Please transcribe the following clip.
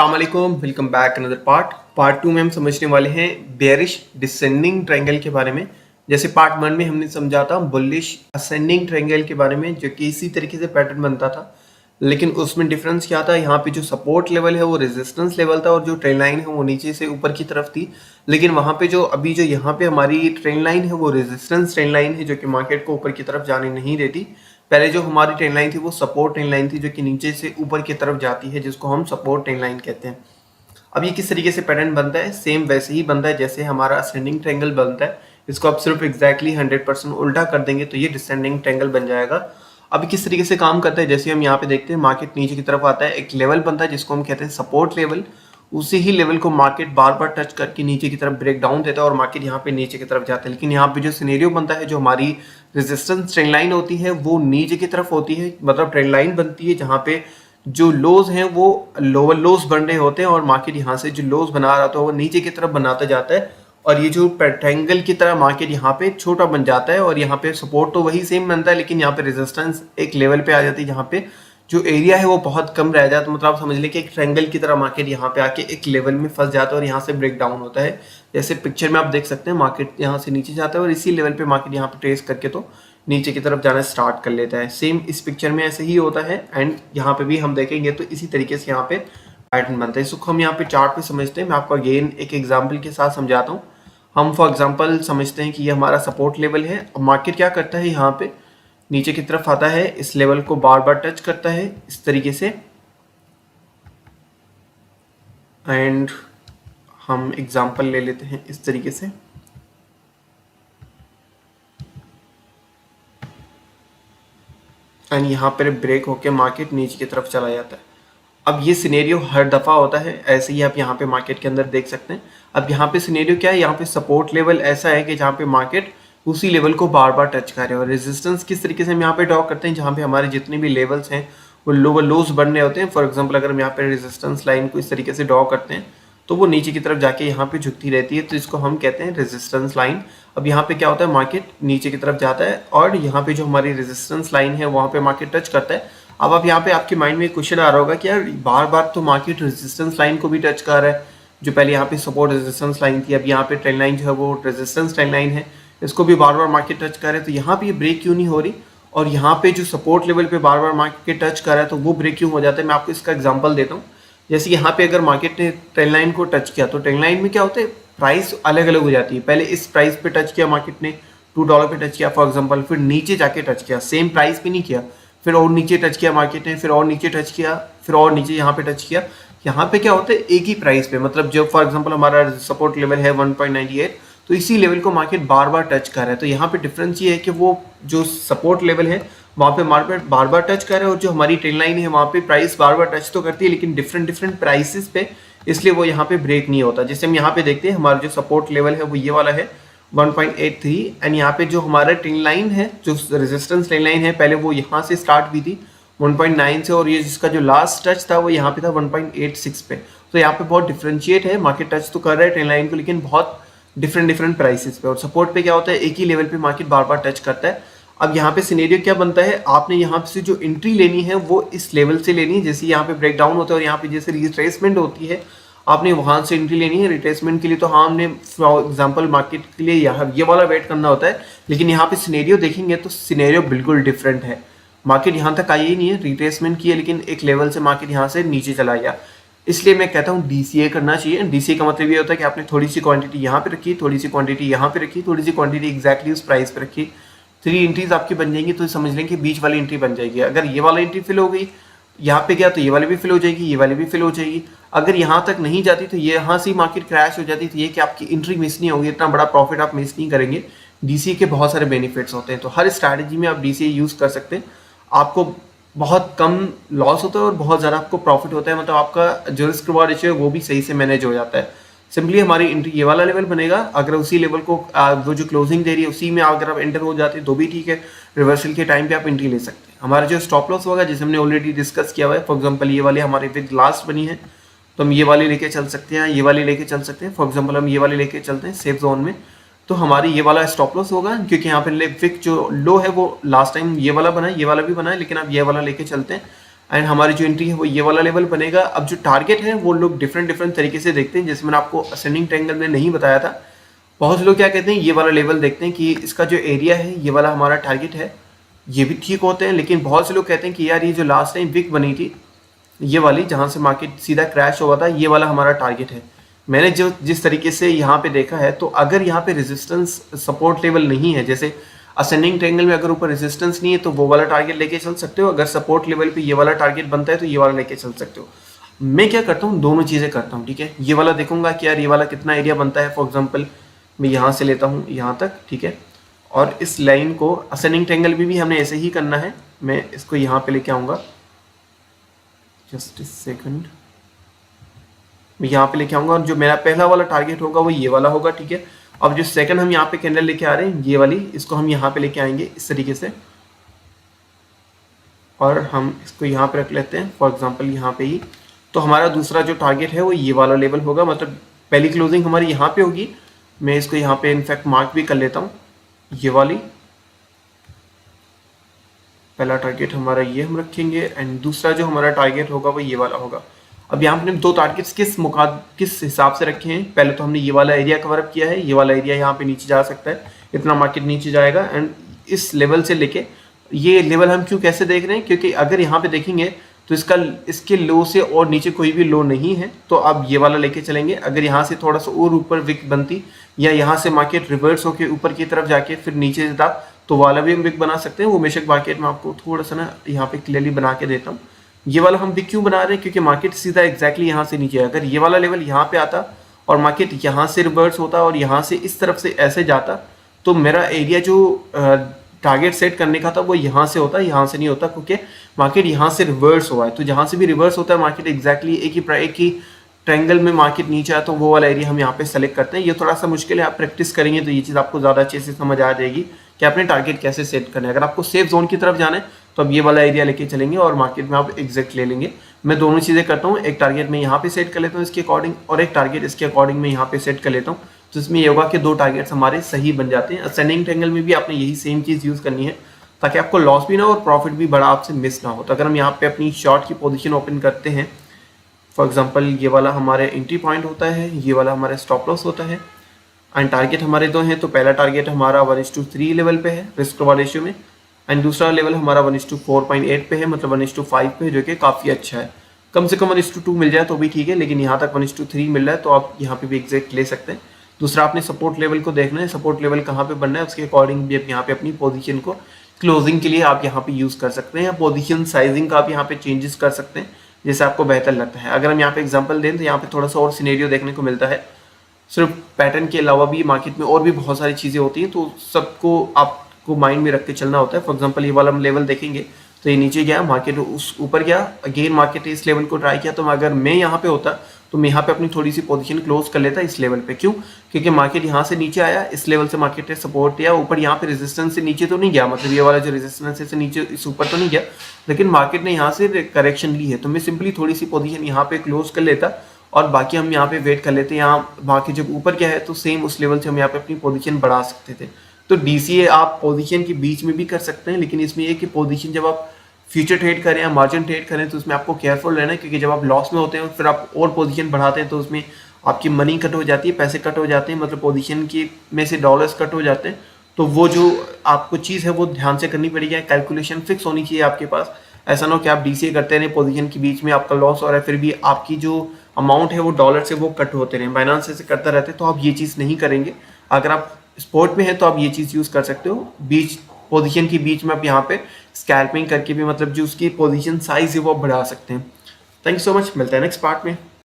अस्सलाम वालेकुम, welcome back another part 2 में हम समझने वाले हैं बेयरिश डिसेंडिंग ट्रायंगल के बारे में। जैसे पार्ट 1 में हमने समझा था बुलिश असेंडिंग ट्रायंगल के बारे में, जो कि इसी तरीके से पैटर्न बनता था, लेकिन उसमें डिफरेंस क्या था। यहाँ पे जो सपोर्ट लेवल है वो रेजिस्टेंस लेवल था और जो ट्रेंड लाइन है वो नीचे से ऊपर की तरफ थी। लेकिन वहाँ पे जो अभी जो यहाँ पे हमारी ट्रेंड लाइन है वो रेजिस्टेंस ट्रेंड लाइन है, जो कि मार्केट को ऊपर की तरफ जाने नहीं देती। पहले जो हमारी ट्रेंड लाइन थी वो सपोर्ट ट्रेंड लाइन थी, जो कि नीचे से ऊपर की तरफ जाती है, जिसको हम सपोर्ट ट्रेंड लाइन कहते हैं। अब ये किस तरीके से पैटर्न बनता है, सेम वैसे ही बनता है जैसे हमारा असेंडिंग ट्रायंगल बनता है। इसको आप सिर्फ एग्जैक्टली 100% उल्टा कर देंगे तो ये डिसेंडिंग ट्रायंगल बन जाएगा। अभी किस तरीके से काम करता है, जैसे हम यहाँ पे देखते हैं मार्केट नीचे की तरफ आता है, एक लेवल बनता है जिसको हम कहते हैं सपोर्ट लेवल। उसी ही लेवल को मार्केट बार बार टच करके नीचे की तरफ ब्रेक डाउन देता है और मार्केट यहाँ पे नीचे की तरफ जाता है। लेकिन यहाँ पे जो सिनेरियो बनता है, जो हमारी रेजिस्टेंस ट्रेंड लाइन होती है वो नीचे की तरफ होती है, मतलब ट्रेंड लाइन बनती है जहाँ पे जो लोज हैं वो लोअर लोज बन रहे होते हैं और मार्केट यहाँ से जो लोज बना रहा था वो नीचे की तरफ बनाता जाता है और ये जो रेक्टेंगल की तरह मार्केट यहाँ पे छोटा बन जाता है और यहाँ पे सपोर्ट तो वही सेम बनता है, लेकिन यहाँ पे रेजिस्टेंस एक लेवल पे आ जाती है जहाँ पे जो एरिया है वो बहुत कम रह जाता है। मतलब आप समझ लें कि एक ट्रायंगल की तरह मार्केट यहाँ पे आके एक लेवल में फंस जाता है और यहाँ से ब्रेक डाउन होता है। जैसे पिक्चर में आप देख सकते हैं मार्केट यहाँ से नीचे जाता है और इसी लेवल पे मार्केट यहाँ पे ट्रेस करके तो नीचे की तरफ जाना स्टार्ट कर लेता है। सेम इस पिक्चर में ऐसे ही होता है एंड यहाँ पे भी हम देखेंगे तो इसी तरीके से यहाँ पे पैटर्न बनता है। इसको हम यहाँ पे चार्ट पे समझते हैं। मैं आपको अगेन एक एग्जाम्पल के साथ समझाता हूँ। हम फॉर एग्जाम्पल समझते हैं कि ये हमारा सपोर्ट लेवल है। अब मार्केट क्या करता है, यहाँ पे नीचे की तरफ आता है, इस लेवल को बार बार टच करता है इस तरीके से एंड हम एग्जाम्पल ले लेते हैं इस तरीके से। एंड यहाँ पर ब्रेक होके मार्केट नीचे की तरफ चला जाता है। अब ये सिनेरियो हर दफ़ा होता है, ऐसे ही आप यहाँ पे मार्केट के अंदर देख सकते हैं। अब यहाँ पे सिनेरियो क्या है, यहाँ पे सपोर्ट लेवल ऐसा है कि जहाँ पे मार्केट उसी लेवल को बार बार टच कर रहे हैं और रेजिस्टेंस किस तरीके से हम यहाँ पे ड्रॉ करते हैं, जहाँ पे हमारे जितने भी लेवल्स हैं वो लोअर लोज बन रहे होते हैं। फॉर एग्जाम्पल अगर हम यहाँ पे रेजिस्टेंस लाइन को इस तरीके से ड्रॉ करते हैं तो वो नीचे की तरफ जाके यहाँ पे झुकती रहती है, तो इसको हम कहते हैं रेजिस्टेंस लाइन। अब यहाँ पे क्या होता है, मार्केट नीचे की तरफ जाता है और यहाँ पे जो हमारी रेजिस्टेंस लाइन है वहाँ पे मार्केट टच करता है। अब आप यहाँ पे आपके माइंड में एक क्वेश्चन आ रहा होगा कि यार बार बार तो मार्केट रेजिस्टेंस लाइन को भी टच कर रहा है, जो पहले यहाँ पे सपोर्ट रेजिस्टेंस लाइन थी, अब यहाँ पे ट्रेंड लाइन जो है वो रेजिस्टेंस ट्रेंड लाइन है, इसको भी बार बार मार्केट टच कर रहा है, तो यहाँ पे ये ब्रेक क्यों नहीं हो रही और यहाँ पे जो सपोर्ट लेवल पे बार बार मार्केट टच कर रहा है तो वो ब्रेक क्यों हो जाता है। मैं आपको इसका एग्जाम्पल देता हूँ। जैसे यहाँ पे अगर मार्केट ने ट्रेंड लाइन को टच किया तो ट्रेंड लाइन में क्या होता है, प्राइस अलग अलग हो जाती है। पहले इस प्राइस पे टच किया मार्केट ने, $2 पे टच किया फॉर एग्जाम्पल, फिर नीचे जाके टच किया, सेम प्राइस पे नहीं किया, फिर और नीचे टच किया मार्केट ने, फिर और नीचे टच किया, फिर और नीचे यहाँ पे टच किया। यहाँ पे क्या होता है, एक ही प्राइस पे, मतलब जब फॉर एग्जांपल हमारा सपोर्ट लेवल है 1.98 तो इसी लेवल को मार्केट बार बार टच कर रहा है। तो यहाँ पे डिफरेंस ये है कि वो जो सपोर्ट लेवल है वहाँ पे मार्केट बार बार टच कर रहा है और जो हमारी ट्रेंड लाइन है वहाँ पे प्राइस बार बार टच तो करती है लेकिन डिफरेंट प्राइसेस पे, इसलिए वो यहाँ पे ब्रेक नहीं होता। जैसे हम यहाँ पे देखते हैं हमारा जो सपोर्ट लेवल है वो ये वाला है 1.83 एंड यहाँ पे जो हमारा ट्रेंड लाइन है, जो रेजिस्टेंस ट्रेंड लाइन है, पहले वो यहाँ से स्टार्ट हुई थी 1.9 से और ये जिसका जो लास्ट टच था वो यहाँ पे था 1.86 पे। तो यहाँ पे बहुत डिफरेंशिएट है, मार्केट टच तो कर रहा है ट्रेंड लाइन को लेकिन बहुत डिफरेंट प्राइसेस पे। और सपोर्ट पे क्या होता है, एक ही लेवल पे मार्केट बार बार टच करता है। अब यहाँ पे सिनेरियो क्या बनता है, आपने यहाँ से जो एंट्री लेनी है वो इस लेवल से लेनी है। जैसे यहाँ पे ब्रेक डाउन होता है और यहाँ पे जैसे रिट्रेसमेंट होती है, आपने वहाँ से एंट्री लेनी है। रिट्रेसमेंट के लिए तो हाँ हमने फॉर एग्जांपल मार्केट के लिए यहाँ ये वाला वेट करना होता है, लेकिन यहाँ पे सिनेरियो देखेंगे तो सिनेरियो बिल्कुल डिफरेंट है। मार्केट यहाँ तक आई ही नहीं है, रिट्रेसमेंट की है, लेकिन एक लेवल से मार्केट यहाँ से नीचे चला गया। इसलिए मैं कहता हूँ DCA करना चाहिए। DCA का मतलब ये होता है कि आपने थोड़ी सी क्वांटिटी यहाँ पे रखी, थोड़ी सी क्वांटिटी यहाँ पे रखी, थोड़ी सी क्वांटिटी एग्जैक्टली उस प्राइस पे रखी, 3 एंट्रीज आपकी बन जाएंगी। तो समझ लें कि बीच वाली एंट्री बन जाएगी। अगर ये वाला एंट्री फिल हो गई यहाँ पे गया तो ये वाली भी फिल हो जाएगी, ये वाली भी फिल हो जाएगी। अगर यहाँ तक नहीं जाती तो ये यहाँ से मार्केट क्रैश हो जाती, तो ये कि आपकी एंट्री मिस नहीं होगी, इतना बड़ा प्रॉफिट आप मिस नहीं करेंगे। DCA के बहुत सारे बेनिफिट्स होते हैं, तो हर स्ट्रैटेजी में आप DCA यूज़ कर सकते हैं। आपको बहुत कम लॉस होता है और बहुत ज़्यादा आपको प्रॉफिट होता है, मतलब आपका जो रिस्क रिवॉर्ड रेशियो है वो भी सही से मैनेज हो जाता है। सिंपली हमारी एंट्री ये वाला लेवल बनेगा, अगर उसी लेवल को वो जो क्लोजिंग दे रही है उसी में अगर आप एंटर हो जाते हैं तो भी ठीक है, रिवर्सल के टाइम पे आप एंट्री ले सकते हैं। हमारा जो स्टॉप लॉस होगा जिसे हमने ऑलरेडी डिस्कस किया हुआ है, फॉर एग्जांपल ये वाले हमारे विद लास्ट बनी है तो हम ये वाली लेके चल सकते हैं, ये वाली लेके चल सकते हैं। फॉर एग्जाम्पल हम ये वाली लेके चलते हैं सेफ जोन में, तो हमारी ये वाला स्टॉप लॉस होगा क्योंकि यहाँ पे विक जो लो है वो लास्ट टाइम ये वाला बना है, ये वाला भी बना है, लेकिन आप ये वाला लेके चलते हैं एंड हमारी जो एंट्री है वो ये वाला लेवल बनेगा। अब जो टारगेट है वो लोग डिफरेंट तरीके से देखते हैं, जैसे मैंने आपको असेंडिंग ट्रायंगल में नहीं बताया था। बहुत से लोग क्या कहते हैं, ये वाला लेवल देखते हैं कि इसका जो एरिया है ये वाला हमारा टारगेट है, ये भी ठीक होते हैं। लेकिन बहुत से लोग कहते हैं कि यार ये जो लास्ट टाइम विक बनी थी ये वाली, जहाँ से मार्केट सीधा क्रैश हुआ था, ये वाला हमारा टारगेट है। मैंने जो जिस तरीके से यहाँ पे देखा है, तो अगर यहाँ पे रेजिस्टेंस सपोर्ट लेवल नहीं है, जैसे असेंडिंग ट्रायंगल में अगर ऊपर रेजिस्टेंस नहीं है तो वो वाला टारगेट लेके चल सकते हो, अगर सपोर्ट लेवल पे ये वाला टारगेट बनता है तो ये वाला लेके चल सकते हो। मैं क्या करता हूँ, दोनों चीज़ें करता हूँ, ठीक है। ये वाला देखूंगा कि यार ये वाला कितना एरिया बनता है, फॉर एग्जाम्पल मैं यहाँ से लेता हूँ यहाँ तक, ठीक है। और इस लाइन को असेंडिंग ट्रायंगल में भी हमने ऐसे ही करना है। मैं इसको यहाँ पे लेके आऊँगा, जस्ट सेकंड, मैं यहाँ पे लेके आऊँगा और जो मेरा पहला वाला टारगेट होगा वो ये वाला होगा, ठीक है। अब जो सेकंड हम यहाँ पे कैंडल लेके आ रहे हैं ये वाली, इसको हम यहाँ पे लेके आएंगे इस तरीके से, और हम इसको यहाँ पे रख लेते हैं फॉर एग्जांपल यहाँ पे ही। तो हमारा दूसरा जो टारगेट है वो ये वाला लेवल होगा, मतलब पहली क्लोजिंग हमारी यहाँ पे होगी। मैं इसको यहाँ पे इनफैक्ट मार्क भी कर लेता हूँ, ये वाली पहला टारगेट हमारा ये हम रखेंगे, एंड दूसरा जो हमारा टारगेट होगा वो ये वाला होगा। अब यहाँ पे हमने दो टारगेट्स किस हिसाब से रखे हैं, पहले तो हमने ये वाला एरिया कवर अप किया है, ये वाला एरिया यहाँ पे नीचे जा सकता है, इतना मार्केट नीचे जाएगा। एंड इस लेवल से लेके ये लेवल हम क्यों कैसे देख रहे हैं, क्योंकि अगर यहाँ पे देखेंगे तो इसके लो से और नीचे कोई भी लो नहीं है, तो अब ये वाला लेके चलेंगे। अगर यहाँ से थोड़ा सा और ऊपर विक बनती या यहाँ से मार्केट रिवर्स होकर ऊपर की तरफ जाके फिर नीचे जाता तो वाला भी हम विक बना सकते हैं। वो बेशक मार्केट में आपको थोड़ा सा ना यहाँ पे क्लियरली बना के देता हूँ। ये वाला हम विक क्यों बना रहे हैं, क्योंकि मार्केट सीधा एग्जैक्टली यहाँ से नीचे है। अगर ये वाला लेवल यहाँ पे आता और मार्केट यहाँ से रिवर्स होता और यहाँ से इस तरफ से ऐसे जाता, तो मेरा एरिया जो टारगेट सेट करने का था वो यहाँ से होता, यहाँ से नहीं होता, क्योंकि मार्केट यहाँ से रिवर्स हुआ है। तो जहाँ से भी रिवर्स होता है मार्केट एग्जैक्टली एक ही ट्रायंगल में मार्केट नीचे आया, तो वो वाला एरिया हम यहाँ पे सेलेक्ट करते हैं। ये थोड़ा सा मुश्किल है, आप प्रैक्टिस करेंगे तो ये चीज़ आपको ज़्यादा अच्छे से समझ आ जाएगी कि आपने टारगेट कैसे सेट करना है। अगर आपको सेफ जोन की तरफ जाना है तो अब ये वाला एरिया लेके चलेंगे और मार्केट में आप एग्जैक्ट ले लेंगे। मैं दोनों चीज़ें करता हूँ, एक टारगेट मैं यहाँ पे सेट कर लेता हूँ इसके अकॉर्डिंग, और एक टारगेट इसके अकॉर्डिंग मैं यहाँ पे सेट कर लेता हूँ। तो इसमें ये होगा कि दो टारगेट्स हमारे सही बन जाते हैं। असेंडिंग ट्रायंगल में भी आपने यही सेम चीज़ यूज़ करनी है ताकि आपको लॉस भी ना हो और प्रॉफिट भी बड़ा आपसे मिस ना हो। तो अगर हम यहाँ पे अपनी शॉर्ट की पोजीशन ओपन करते हैं, फॉर एग्जांपल ये वाला हमारे एंट्री पॉइंट होता है, ये वाला हमारा स्टॉप लॉस होता है, एंड टारगेट हमारे दो हैं। तो पहला टारगेट हमारा 1:3 लेवल पे है रिस्क टू रेशियो में, एंड दूसरा लेवल हमारा 1:4.8 पे है, मतलब 1:5 पे है, जो कि काफ़ी अच्छा है। कम से कम 1:2 मिल जाए तो भी ठीक है, लेकिन यहाँ तक 1:3 मिल रहा है तो आप यहाँ पे भी एग्जैक्ट ले सकते हैं। दूसरा आपने सपोर्ट लेवल को देखना है, सपोर्ट लेवल कहाँ पे बनना है, उसके अकॉर्डिंग भी आप यहाँ पे अपनी पोजीशन को क्लोजिंग के लिए आप यहाँ पे यूज़ कर सकते हैं, या पोजीशन साइजिंग का आप यहाँ पे चेंजेस कर सकते हैं जैसे आपको बेहतर लगता है। अगर हम यहाँ पे एग्जांपल दें तो यहाँ पे थोड़ा सा और सिनेरियो देखने को मिलता है। सिर्फ पैटर्न के अलावा भी मार्केट में और भी बहुत सारी चीज़ें होती हैं, तो सबको आपको माइंड में रख के चलना होता है। फॉर एग्जांपल ये वाला हम लेवल देखेंगे तो ये नीचे गया, मार्केट उस ऊपर गया, अगेन मार्केट ने इस लेवल को ट्राई किया, तो अगर मैं यहाँ पे होता तो मैं यहाँ पे अपनी थोड़ी सी पोजीशन क्लोज कर लेता इस लेवल पे। क्यों? क्योंकि मार्केट यहाँ से नीचे आया, इस लेवल से मार्केट ने सपोर्ट दिया, ऊपर यहाँ पे रेजिस्टेंस से नीचे तो नहीं गया, मतलब ये वाला जो रेजिस्टेंस से नीचे इस ऊपर तो नहीं गया, लेकिन मार्केट ने यहाँ से करेक्शन ली है, तो मैं सिंपली थोड़ी सी पोजीशन यहाँ पे क्लोज कर लेता और बाकी हम यहाँ पे वेट कर लेते हैं। यहाँ बाकी जब ऊपर क्या है तो सेम उस लेवल से हम यहाँ पे अपनी पोजीशन बढ़ा सकते थे। तो डीसीए आप पोजीशन के बीच में भी कर सकते हैं, लेकिन इसमें ये कि पोजीशन जब आप फ्यूचर ट्रेड करें या मार्जिन ट्रेड करें तो उसमें आपको केयरफुल रहना है, क्योंकि जब आप लॉस में होते हैं फिर आप और पोजीशन बढ़ाते हैं तो उसमें आपकी मनी कट हो जाती है, पैसे कट हो जाते हैं, मतलब पोजीशन की में से डॉलर्स कट हो जाते हैं। तो वो जो आपको चीज़ है वो ध्यान से करनी पड़ेगी, कैलकुलेशन फिक्स होनी चाहिए आपके पास। ऐसा ना हो कि आप डीसीए करते रहें, पोजीशन के बीच में आपका लॉस हो रहा है, फिर भी आपकी जो अमाउंट है वो डॉलर से वो कट होते रहें, बाइनेंस से करते रहते हैं, तो आप ये चीज़ नहीं करेंगे। अगर आप स्पोर्ट में हैं तो आप ये चीज़ यूज़ कर सकते हो, बीच पोजीशन के बीच में आप यहाँ पे स्कैल्पिंग करके भी मतलब जो उसकी पोजीशन साइज है वो बढ़ा सकते हैं। थैंक यू सो मच, मिलता है नेक्स्ट पार्ट में।